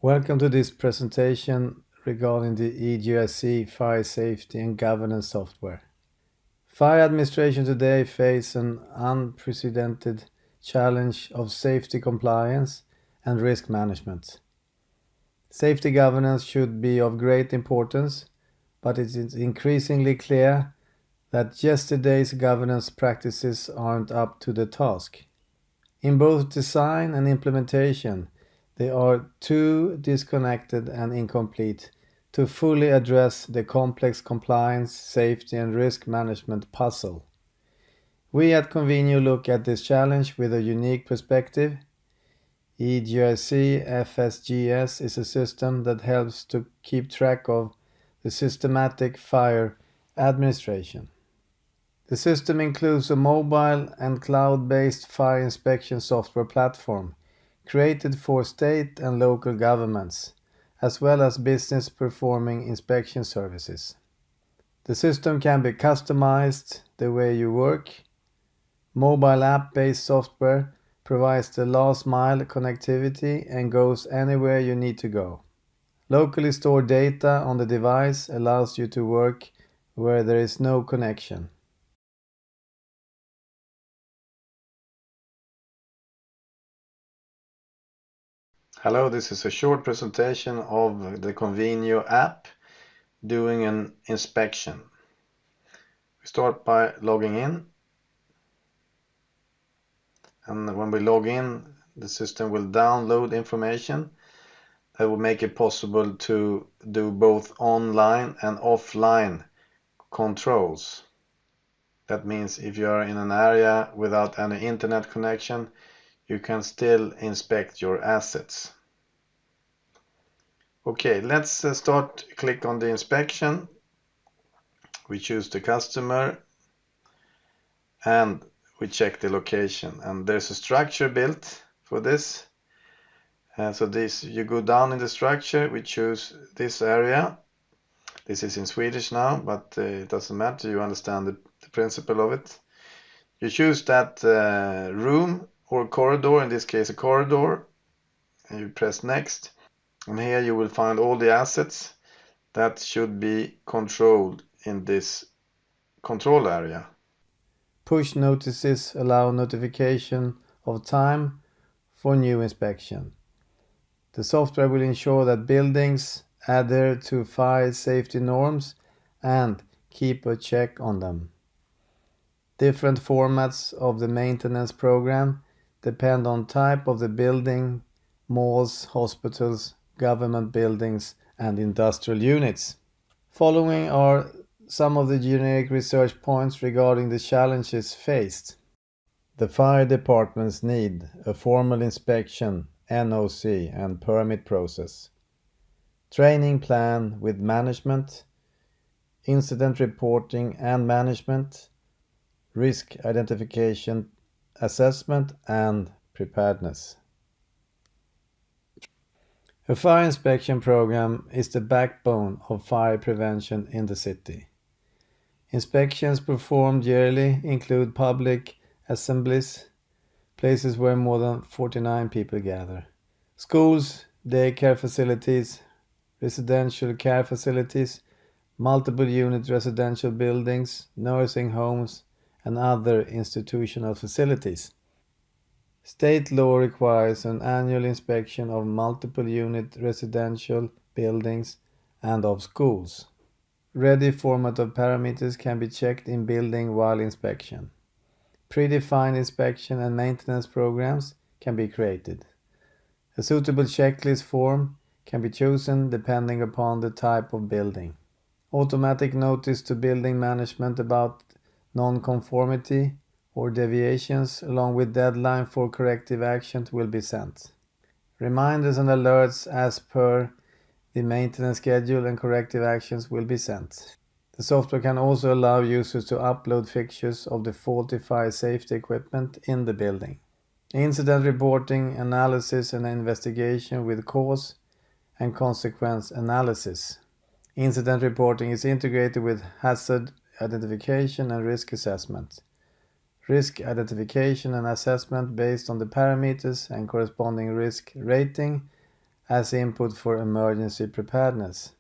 Welcome to this presentation regarding the EGRC fire safety and governance software. Fire administration today faces an unprecedented challenge of safety compliance and risk management. Safety governance should be of great importance, but it is increasingly clear that yesterday's governance practices aren't up to the task. In both design and implementation, they are too disconnected and incomplete to fully address the complex compliance, safety, and risk management puzzle. We at Convenio look at this challenge with a unique perspective. EGRC FSGS is a system that helps to keep track of the systematic fire administration. The system includes a mobile and cloud-based fire inspection software platform created for state and local governments, as well as business performing inspection services. The system can be customized the way you work. Mobile app-based software provides the last-mile connectivity and goes anywhere you need to go. Locally stored data on the device allows you to work where there is no connection. Hello, this is a short presentation of the Convenio app doing an inspection. We start by logging in, and when we log in, the system will download information that will make it possible to do both online and offline controls. That means if you are in an area without any internet connection, you can still inspect your assets. Okay, let's start. Click on the inspection. We choose the customer and we check the location. And there's a structure built for this. So you go down in the structure, we choose this area. This is in Swedish now, but it doesn't matter. You understand the principle of it. You choose that room or corridor, in this case a corridor, and you press next. And here you will find all the assets that should be controlled in this control area. Push notices allow notification of time for new inspection. The software will ensure that buildings adhere to fire safety norms and keep a check on them. Different formats of the maintenance program depend on type of the building, malls, hospitals, government buildings, and industrial units. Following are some of the generic research points regarding the challenges faced. The fire departments need a formal inspection, NOC, and permit process, training plan with management, incident reporting and management, risk identification, assessment, and preparedness. A fire inspection program is the backbone of fire prevention in the city. Inspections performed yearly include public assemblies, places where more than 49 people gather, schools, daycare facilities, residential care facilities, multiple unit residential buildings, nursing homes, and other institutional facilities. State law requires an annual inspection of multiple unit residential buildings and of schools. Ready format of parameters can be checked in building while inspection. Predefined inspection and maintenance programs can be created. A suitable checklist form can be chosen depending upon the type of building. Automatic notice to building management about non-conformity or deviations along with deadline for corrective action will be sent. Reminders and alerts as per the maintenance schedule and corrective actions will be sent. The software can also allow users to upload pictures of the faulty fire safety equipment in the building. Incident reporting, analysis and investigation with cause and consequence analysis. Incident reporting is integrated with hazard identification and risk assessment. Risk identification and assessment based on the parameters and corresponding risk rating as input for emergency preparedness.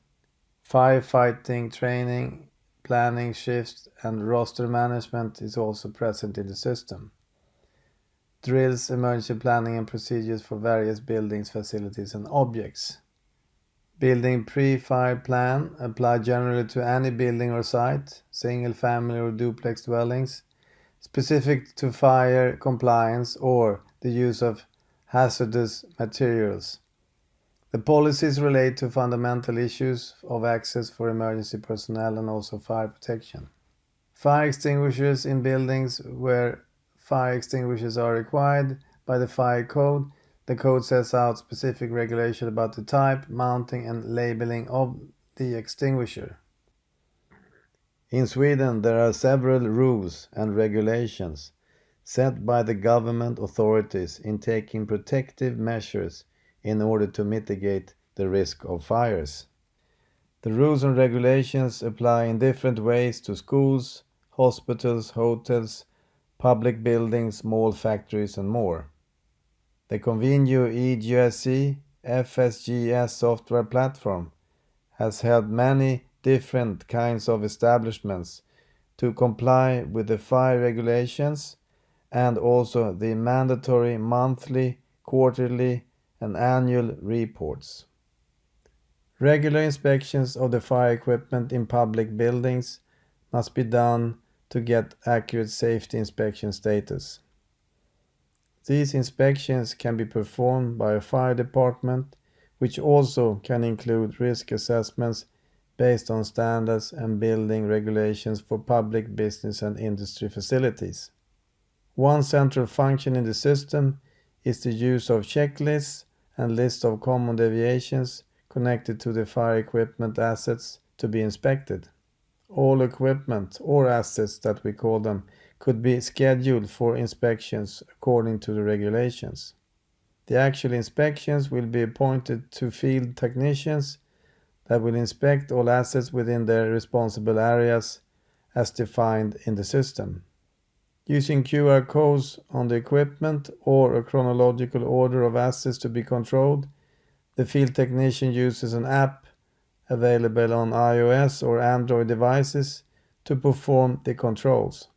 Firefighting training, planning shifts, and roster management is also present in the system. Drills emergency planning and procedures for various buildings, facilities, and objects. Building pre-fire plan apply generally to any building or site, single family or duplex dwellings, specific to fire compliance or the use of hazardous materials. The policies relate to fundamental issues of access for emergency personnel and also fire protection. Fire extinguishers in buildings where fire extinguishers are required by the fire code. The code sets out specific regulation about the type, mounting, and labeling of the extinguisher. In Sweden, there are several rules and regulations set by the government authorities in taking protective measures in order to mitigate the risk of fires. The rules and regulations apply in different ways to schools, hospitals, hotels, public buildings, small factories, and more. The Convenio EGRC FSGS software platform has helped many different kinds of establishments to comply with the fire regulations and also the mandatory monthly, quarterly, and annual reports. Regular inspections of the fire equipment in public buildings must be done to get accurate safety inspection status. These inspections can be performed by a fire department, which also can include risk assessments based on standards and building regulations for public business and industry facilities. One central function in the system is the use of checklists and lists of common deviations connected to the fire equipment assets to be inspected. All equipment, or assets that we call them, could be scheduled for inspections according to the regulations. The actual inspections will be appointed to field technicians that will inspect all assets within their responsible areas as defined in the system. Using QR codes on the equipment or a chronological order of assets to be controlled, the field technician uses an app available on iOS or Android devices to perform the controls.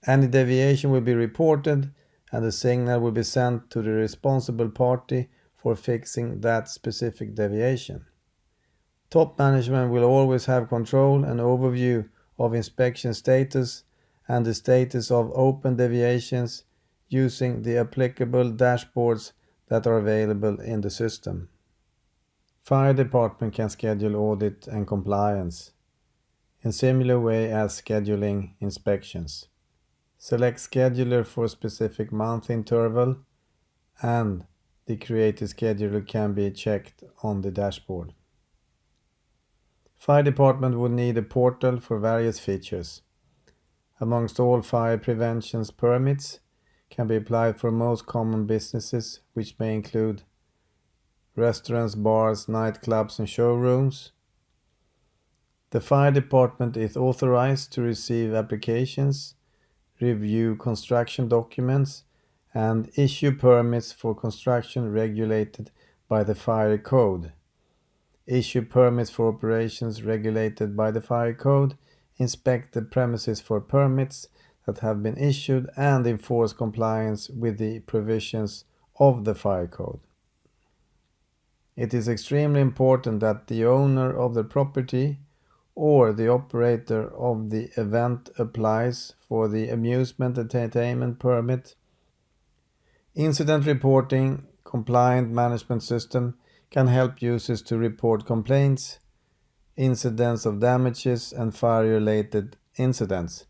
Any deviation will be reported and a signal will be sent to the responsible party for fixing that specific deviation. Top management will always have control and overview of inspection status and the status of open deviations using the applicable dashboards that are available in the system. Fire department can schedule audit and compliance in similar way as scheduling inspections. Select scheduler for a specific month interval and the created scheduler can be checked on the dashboard. Fire department would need a portal for various features. Amongst all fire prevention permits can be applied for most common businesses, which may include restaurants, bars, nightclubs, and showrooms. The fire department is authorized to receive applications, review construction documents, and issue permits for construction regulated by the fire code. Issue permits for operations regulated by the fire code, inspect the premises for permits that have been issued, and enforce compliance with the provisions of the fire code. It is extremely important that the owner of the property or the operator of the event applies for the amusement entertainment permit. Incident reporting compliant management system can help users to report complaints, incidents of damages, and fire-related incidents.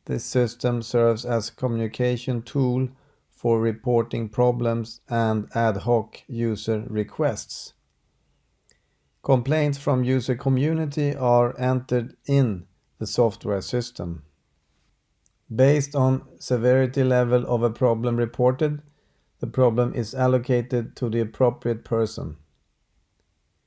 This system serves as a communication tool for reporting problems and ad hoc user requests. Complaints from user community are entered in the software system. Based on severity level of a problem reported, the problem is allocated to the appropriate person.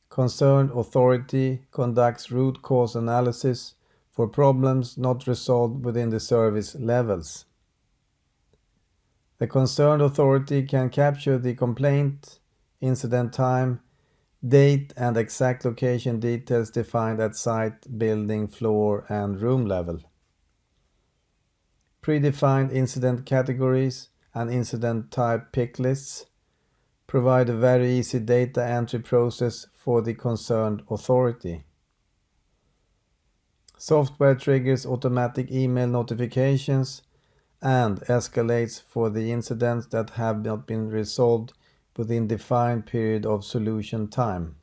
Concerned authority conducts root cause analysis for problems not resolved within the service levels. The concerned authority can capture the complaint, incident time, Date and exact location details defined at site, building, floor, and room level. Predefined incident categories and incident type pick lists provide a very easy data entry process for the concerned authority. Software triggers automatic email notifications and escalates for the incidents that have not been resolved within defined period of solution time.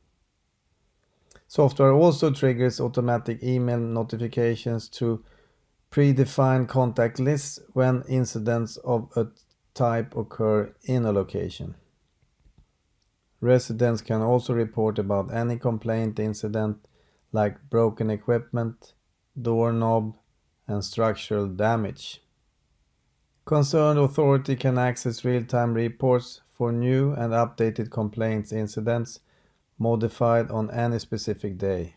Software also triggers automatic email notifications to predefined contact lists when incidents of a type occur in a location. Residents can also report about any complaint incident like broken equipment, doorknob, and structural damage. Concerned authority can access real-time reports for new and updated complaints incidents modified on any specific day.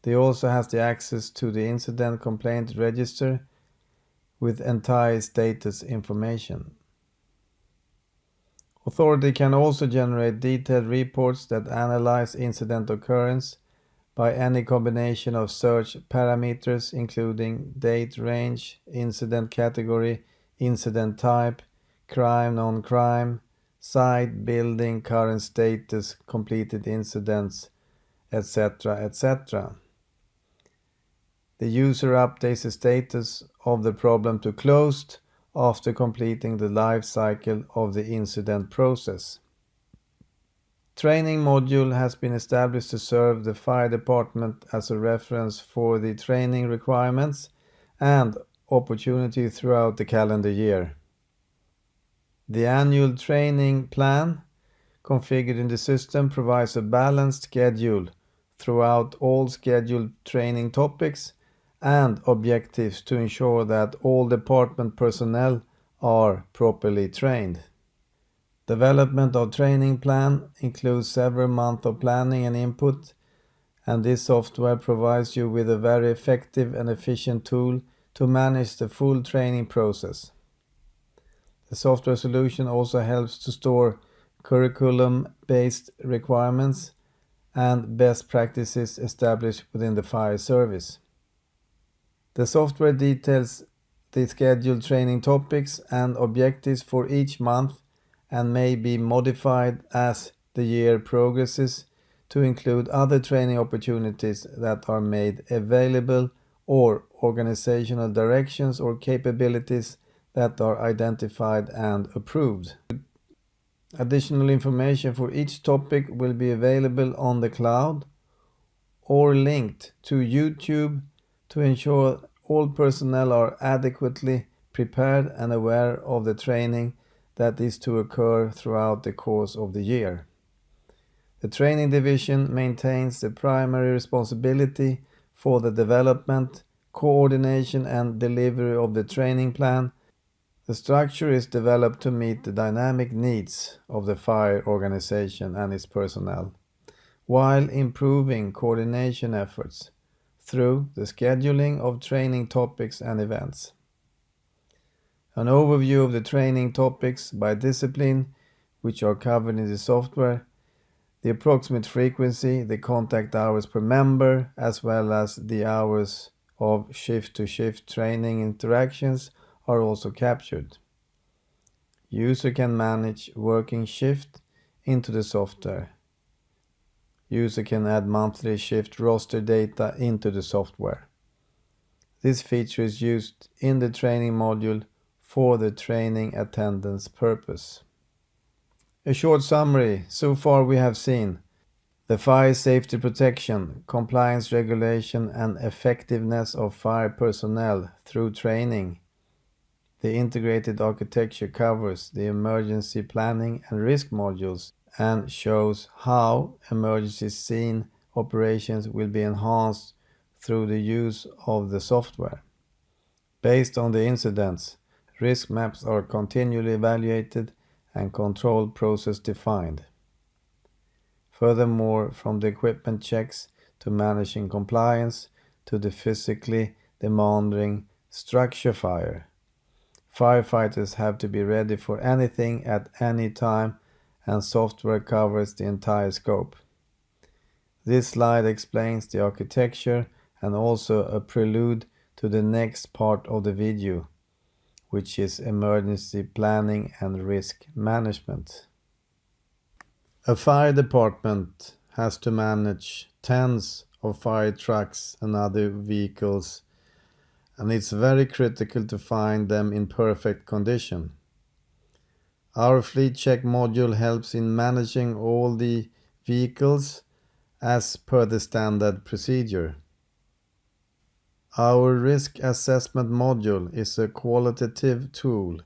They also have the access to the incident complaint register with entire status information. Authority can also generate detailed reports that analyze incident occurrence by any combination of search parameters including date range, incident category, incident type, crime, non-crime, site, building, current status, completed incidents, etc., etc. The user updates the status of the problem to closed after completing the life cycle of the incident process. Training module has been established to serve the fire department as a reference for the training requirements and opportunity throughout the calendar year. The annual training plan configured in the system provides a balanced schedule throughout all scheduled training topics and objectives to ensure that all department personnel are properly trained. Development of training plan includes several months of planning and input, and this software provides you with a very effective and efficient tool to manage the full training process. The software solution also helps to store curriculum-based requirements and best practices established within the fire service. The software details the scheduled training topics and objectives for each month and may be modified as the year progresses to include other training opportunities that are made available or organizational directions or capabilities that are identified and approved. Additional information for each topic will be available on the cloud or linked to YouTube to ensure all personnel are adequately prepared and aware of the training that is to occur throughout the course of the year. The training division maintains the primary responsibility for the development, coordination, and delivery of the training plan. The structure is developed to meet the dynamic needs of the fire organization and its personnel, while improving coordination efforts through the scheduling of training topics and events. An overview of the training topics by discipline, which are covered in the software, the approximate frequency, the contact hours per member, as well as the hours of shift-to-shift training interactions are also captured. User can manage working shift into the software. User can add monthly shift roster data into the software. This feature is used in the training module for the training attendance purpose. A short summary. So far we have seen the fire safety protection, compliance regulation, and effectiveness of fire personnel through training. The integrated architecture covers the emergency planning and risk modules and shows how emergency scene operations will be enhanced through the use of the software. Based on the incidents, risk maps are continually evaluated and control process defined. Furthermore, from the equipment checks to managing compliance to the physically demanding structure fire, firefighters have to be ready for anything at any time, and software covers the entire scope. This slide explains the architecture and also a prelude to the next part of the video, which is emergency planning and risk management. A fire department has to manage tens of fire trucks and other vehicles, and it's very critical to find them in perfect condition. Our fleet check module helps in managing all the vehicles as per the standard procedure. Our risk assessment module is a qualitative tool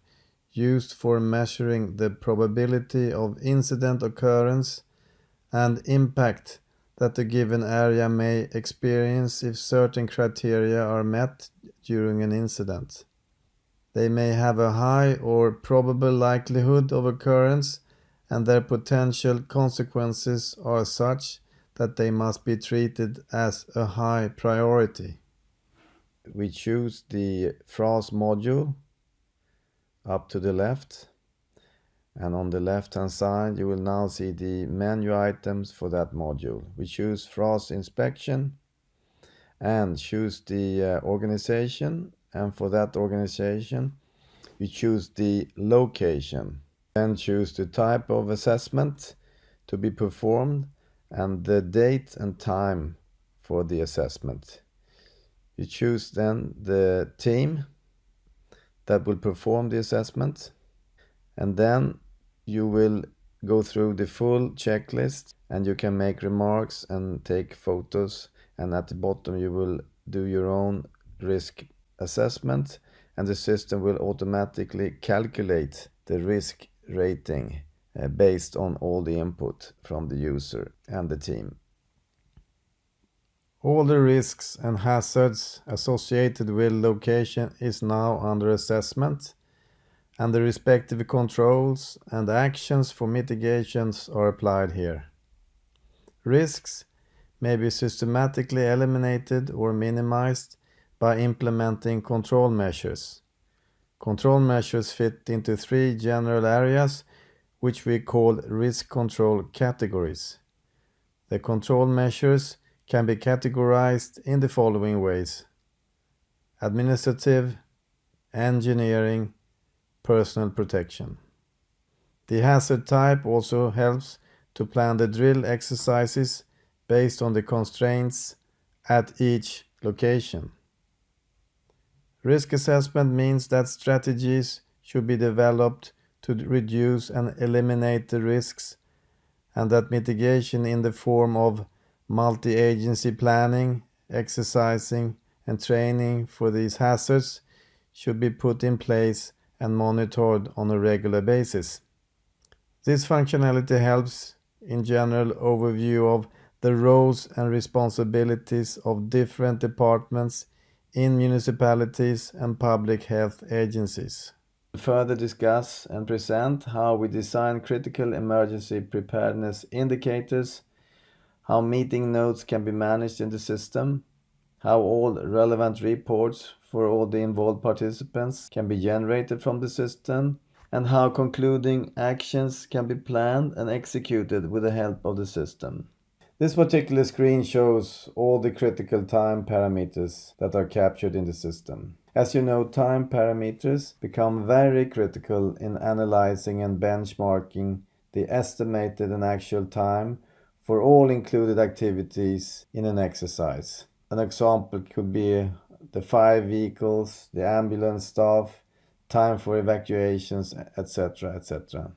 used for measuring the probability of incident occurrence and impact that a given area may experience if certain criteria are met during an incident. They may have a high or probable likelihood of occurrence, and their potential consequences are such that they must be treated as a high priority. We choose the FRAS module up to the left, and on the left hand side you will now see the menu items for that module. We choose FRAS inspection and choose the organization, and for that organization we choose the location. Then choose the type of assessment to be performed and the date and time for the assessment. You choose then the team that will perform the assessment, and then you will go through the full checklist and you can make remarks and take photos, and at the bottom you will do your own risk assessment, and the system will automatically calculate the risk rating based on all the input from the user and the team. All the risks and hazards associated with location is now under assessment, and the respective controls and actions for mitigations are applied here. Risks may be systematically eliminated or minimized by implementing control measures. Control measures fit into 3 general areas, which we call risk control categories. The control measures can be categorized in the following ways: administrative, engineering, personal protection. The hazard type also helps to plan the drill exercises based on the constraints at each location. Risk assessment means that strategies should be developed to reduce and eliminate the risks, and that mitigation in the form of multi-agency planning, exercising, and training for these hazards should be put in place and monitored on a regular basis. This functionality helps in general overview of the roles and responsibilities of different departments in municipalities and public health agencies. Further discuss and present how we design critical emergency preparedness indicators, how meeting notes can be managed in the system, how all relevant reports for all the involved participants can be generated from the system, and how concluding actions can be planned and executed with the help of the system. This particular screen shows all the critical time parameters that are captured in the system. As you know, time parameters become very critical in analyzing and benchmarking the estimated and actual time for all included activities in an exercise. An example could be the fire vehicles, the ambulance staff, time for evacuations, etc., etc.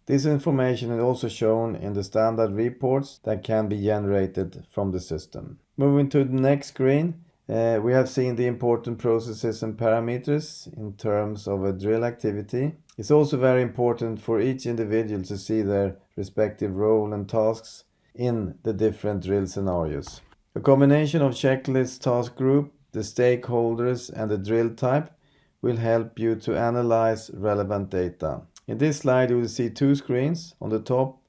This information is also shown in the standard reports that can be generated from the system. Moving to the next screen, we have seen the important processes and parameters in terms of a drill activity. It's also very important for each individual to see their respective role and tasks in the different drill scenarios. A combination of checklist, task group, the stakeholders, and the drill type will help you to analyze relevant data. In this slide you will see 2 screens. On the top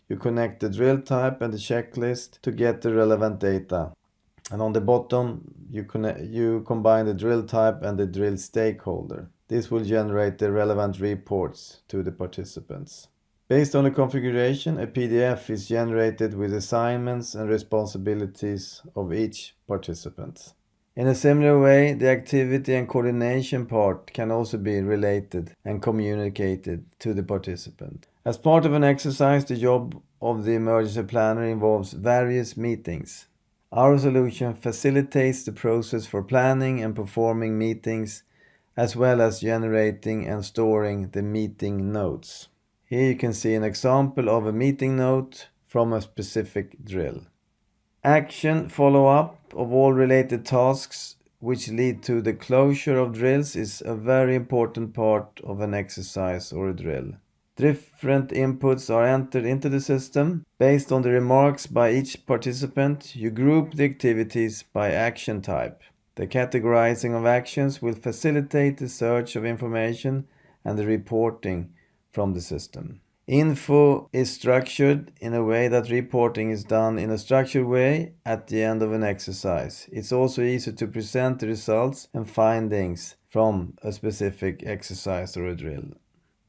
you connect the drill type and the checklist to get the relevant data. And on the bottom you combine the drill type and the drill stakeholder. This will generate the relevant reports to the participants. Based on the configuration, a PDF is generated with assignments and responsibilities of each participant. In a similar way, the activity and coordination part can also be related and communicated to the participant. As part of an exercise, the job of the emergency planner involves various meetings. Our solution facilitates the process for planning and performing meetings, as well as generating and storing the meeting notes. Here you can see an example of a meeting note from a specific drill. Action follow-up of all related tasks which lead to the closure of drills is a very important part of an exercise or a drill. Different inputs are entered into the system. Based on the remarks by each participant, you group the activities by action type. The categorizing of actions will facilitate the search of information and the reporting from the system. Info is structured in a way that reporting is done in a structured way at the end of an exercise. It's also easy to present the results and findings from a specific exercise or a drill.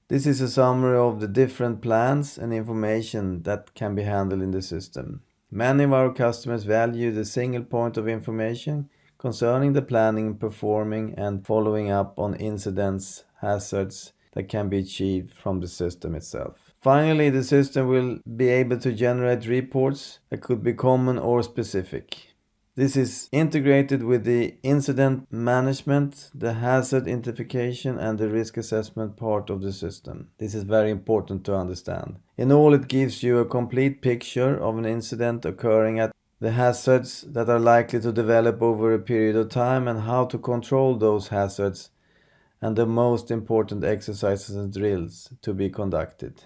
This is a summary of the different plans and information that can be handled in the system. Many of our customers value the single point of information concerning the planning, performing, and following up on incidents, hazards that can be achieved from the system itself. Finally, the system will be able to generate reports that could be common or specific. This is integrated with the incident management, the hazard identification, and the risk assessment part of the system. This is very important to understand. In all, it gives you a complete picture of an incident occurring at the hazards that are likely to develop over a period of time and how to control those hazards and the most important exercises and drills to be conducted.